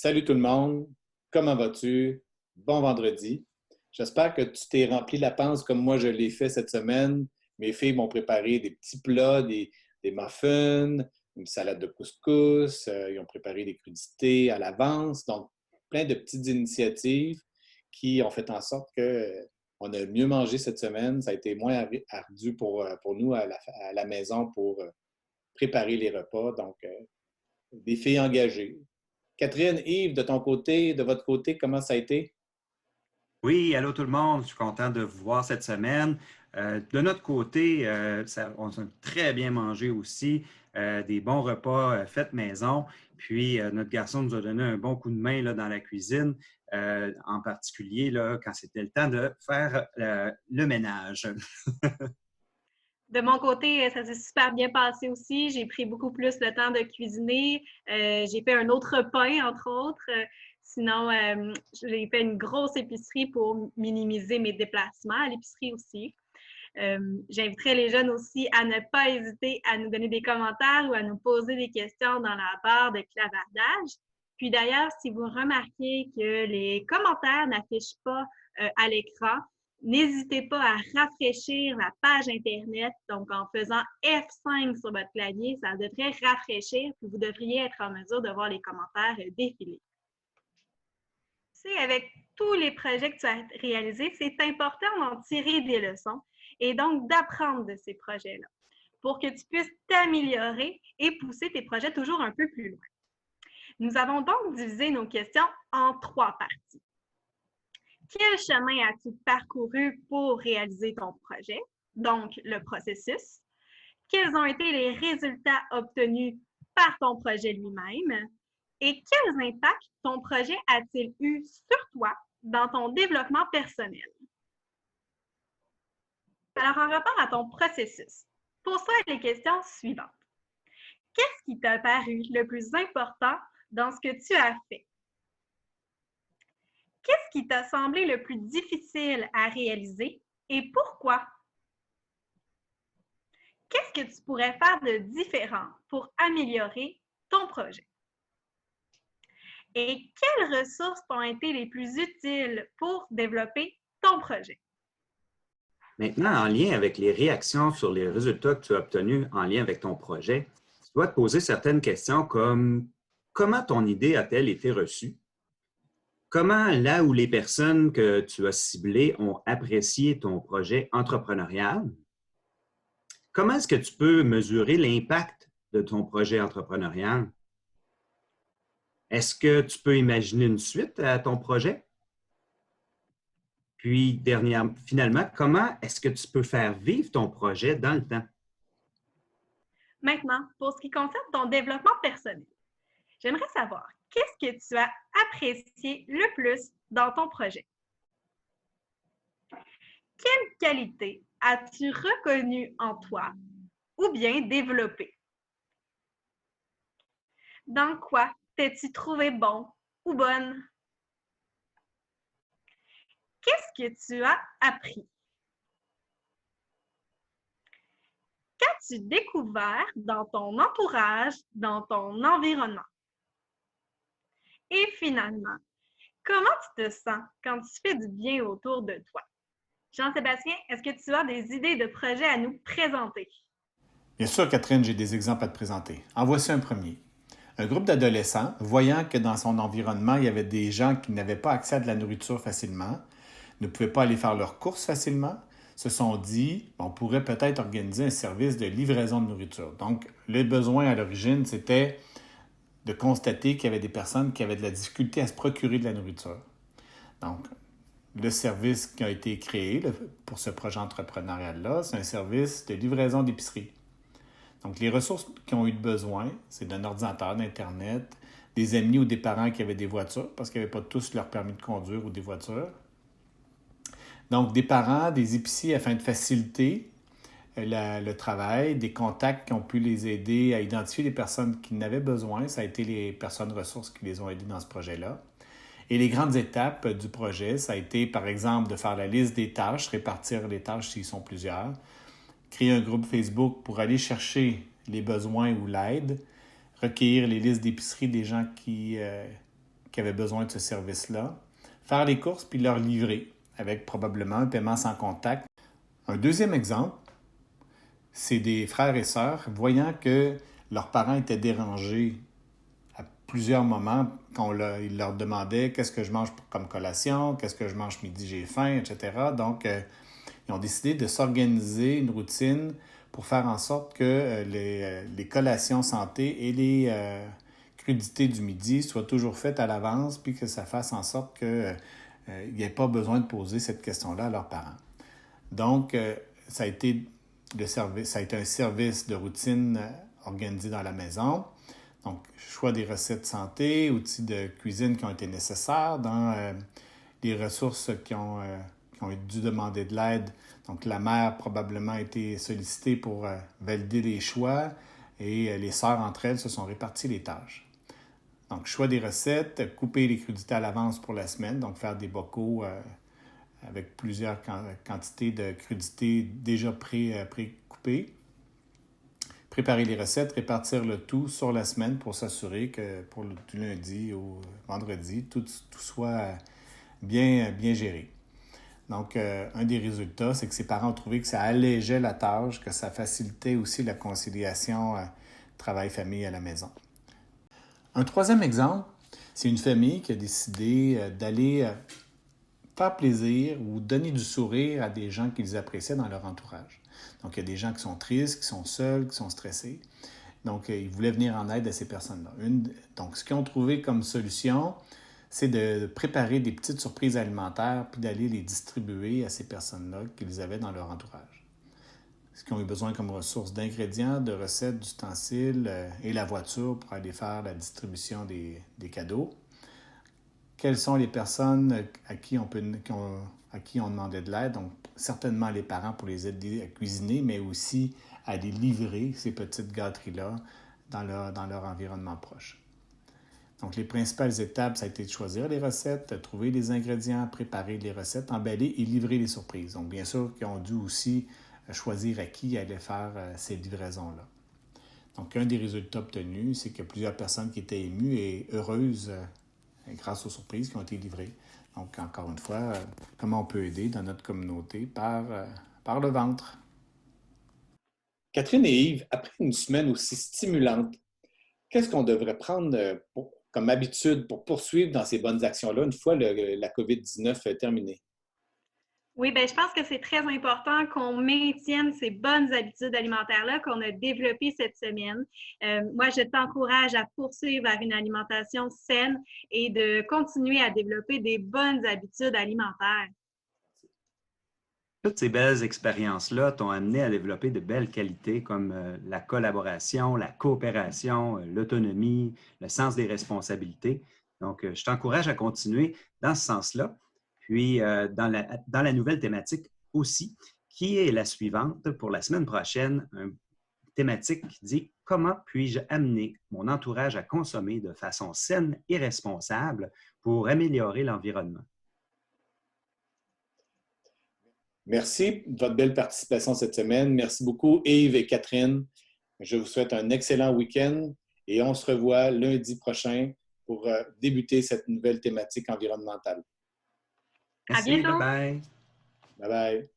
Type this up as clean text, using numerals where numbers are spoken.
Salut tout le monde, comment vas-tu? Bon vendredi. J'espère que tu t'es rempli la panse comme moi je l'ai fait cette semaine. Mes filles m'ont préparé des petits plats, des muffins, une salade de couscous, ils ont préparé des crudités à l'avance. Donc, plein de petites initiatives qui ont fait en sorte qu'on a mieux mangé cette semaine. Ça a été moins ardu pour nous à la maison pour préparer les repas. Donc, des filles engagées. Catherine, Yves, de ton côté, de votre côté, comment ça a été? Oui, allô tout le monde, je suis content de vous voir cette semaine. De notre côté, on a très bien mangé aussi, des bons repas faits maison. Puis notre garçon nous a donné un bon coup de main là, dans la cuisine, en particulier là, quand c'était le temps de faire le ménage. De mon côté, ça s'est super bien passé aussi. J'ai pris beaucoup plus le temps de cuisiner. J'ai fait un autre pain, entre autres. Sinon, j'ai fait une grosse épicerie pour minimiser mes déplacements à l'épicerie aussi. J'inviterais les jeunes aussi à ne pas hésiter à nous donner des commentaires ou à nous poser des questions dans la barre de clavardage. Puis d'ailleurs, si vous remarquez que les commentaires n'affichent pas à l'écran, n'hésitez pas à rafraîchir la page Internet. Donc, en faisant F5 sur votre clavier, ça devrait rafraîchir, puis vous devriez être en mesure de voir les commentaires défiler. Tu sais, avec tous les projets que tu as réalisés, c'est important d'en tirer des leçons et donc d'apprendre de ces projets-là pour que tu puisses t'améliorer et pousser tes projets toujours un peu plus loin. Nous avons donc divisé nos questions en 3 parties. Quel chemin as-tu parcouru pour réaliser ton projet? Donc, le processus. Quels ont été les résultats obtenus par ton projet lui-même? Et quels impacts ton projet a-t-il eu sur toi dans ton développement personnel? Alors, en rapport à ton processus, pose-toi les questions suivantes. Qu'est-ce qui t'a paru le plus important dans ce que tu as fait? Qu'est-ce qui t'a semblé le plus difficile à réaliser et pourquoi? Qu'est-ce que tu pourrais faire de différent pour améliorer ton projet? Et quelles ressources t'ont été les plus utiles pour développer ton projet? Maintenant, en lien avec les réactions sur les résultats que tu as obtenus en lien avec ton projet, tu dois te poser certaines questions comme comment ton idée a-t-elle été reçue? Comment là où les personnes que tu as ciblées ont apprécié ton projet entrepreneurial? Comment est-ce que tu peux mesurer l'impact de ton projet entrepreneurial? Est-ce que tu peux imaginer une suite à ton projet? Puis, finalement, comment est-ce que tu peux faire vivre ton projet dans le temps? Maintenant, pour ce qui concerne ton développement personnel, j'aimerais savoir qu'est-ce que tu as apprécié le plus dans ton projet? Quelle qualité as-tu reconnue en toi ou bien développée? Dans quoi t'es-tu trouvé bon ou bonne? Qu'est-ce que tu as appris? Qu'as-tu découvert dans ton entourage, dans ton environnement? Et finalement, comment tu te sens quand tu fais du bien autour de toi? Jean-Sébastien, est-ce que tu as des idées de projets à nous présenter? Bien sûr, Catherine, j'ai des exemples à te présenter. En voici un premier. Un groupe d'adolescents, voyant que dans son environnement, il y avait des gens qui n'avaient pas accès à de la nourriture facilement, ne pouvaient pas aller faire leurs courses facilement, se sont dit, on pourrait peut-être organiser un service de livraison de nourriture. Donc, le besoin à l'origine, c'était de constater qu'il y avait des personnes qui avaient de la difficulté à se procurer de la nourriture. Donc, le service qui a été créé pour ce projet entrepreneurial-là, c'est un service de livraison d'épicerie. Donc, les ressources qu'ils ont eu besoin, c'est d'un ordinateur, d'Internet, des amis ou des parents qui avaient des voitures, parce qu'ils n'avaient pas tous leur permis de conduire ou des voitures. Donc, des parents, des épiciers afin de faciliter le travail, des contacts qui ont pu les aider à identifier les personnes qui n'avaient besoin. Ça a été les personnes ressources qui les ont aidés dans ce projet-là. Et les grandes étapes du projet, ça a été, par exemple, de faire la liste des tâches, répartir les tâches s'ils sont plusieurs, créer un groupe Facebook pour aller chercher les besoins ou l'aide, recueillir les listes d'épicerie des gens qui qui avaient besoin de ce service-là, faire les courses puis leur livrer avec probablement un paiement sans contact. Un deuxième exemple, c'est des frères et sœurs voyant que leurs parents étaient dérangés à plusieurs moments quand ils leur demandaient qu'est-ce que je mange comme collation, qu'est-ce que je mange midi, j'ai faim, etc. Donc, ils ont décidé de s'organiser une routine pour faire en sorte que les collations santé et les crudités du midi soient toujours faites à l'avance, puis que ça fasse en sorte qu'il n'y ait pas besoin de poser cette question-là à leurs parents. Donc, ça a été un service de routine organisé dans la maison. Donc, choix des recettes santé, outils de cuisine qui ont été nécessaires dans les ressources qui ont dû demander de l'aide. Donc, la mère probablement a été sollicitée pour valider les choix et les sœurs entre elles se sont réparties les tâches. Donc, choix des recettes, couper les crudités à l'avance pour la semaine, donc faire des bocaux avec plusieurs quantités de crudités déjà pré-coupées. Préparer les recettes, répartir le tout sur la semaine pour s'assurer que du lundi au vendredi, tout soit bien géré. Donc, un des résultats, c'est que ses parents ont trouvé que ça allégeait la tâche, que ça facilitait aussi la conciliation travail-famille à la maison. Un troisième exemple, c'est une famille qui a décidé d'aller faire plaisir ou donner du sourire à des gens qu'ils appréciaient dans leur entourage. Donc, il y a des gens qui sont tristes, qui sont seuls, qui sont stressés. Donc, ils voulaient venir en aide à ces personnes-là. Donc, ce qu'ils ont trouvé comme solution, c'est de préparer des petites surprises alimentaires puis d'aller les distribuer à ces personnes-là qu'ils avaient dans leur entourage. Ce qu'ils ont eu besoin comme ressources d'ingrédients, de recettes, d'ustensiles et la voiture pour aller faire la distribution des cadeaux. Quelles sont les personnes à qui on demandait de l'aide? Donc, certainement les parents pour les aider à cuisiner, mais aussi à les livrer, ces petites gâteries-là, dans leur environnement proche. Donc, les principales étapes, ça a été de choisir les recettes, trouver les ingrédients, préparer les recettes, emballer et livrer les surprises. Donc, bien sûr, qu'ils ont dû aussi choisir à qui allaient faire ces livraisons-là. Donc, un des résultats obtenus, c'est qu'il y a plusieurs personnes qui étaient émues et heureuses grâce aux surprises qui ont été livrées. Donc, encore une fois, comment on peut aider dans notre communauté par le ventre. Catherine et Yves, après une semaine aussi stimulante, qu'est-ce qu'on devrait prendre comme habitude pour poursuivre dans ces bonnes actions-là une fois la COVID-19 terminée? Oui, bien, je pense que c'est très important qu'on maintienne ces bonnes habitudes alimentaires-là qu'on a développées cette semaine. Moi, je t'encourage à poursuivre vers une alimentation saine et de continuer à développer des bonnes habitudes alimentaires. Toutes ces belles expériences-là t'ont amené à développer de belles qualités comme la collaboration, la coopération, l'autonomie, le sens des responsabilités. Donc, je t'encourage à continuer dans ce sens-là. Puis, dans la nouvelle thématique aussi, qui est la suivante pour la semaine prochaine, une thématique qui dit « Comment puis-je amener mon entourage à consommer de façon saine et responsable pour améliorer l'environnement? » Merci de votre belle participation cette semaine. Merci beaucoup, Yves et Catherine. Je vous souhaite un excellent week-end et on se revoit lundi prochain pour débuter cette nouvelle thématique environnementale. Merci, bye-bye. Bye-bye.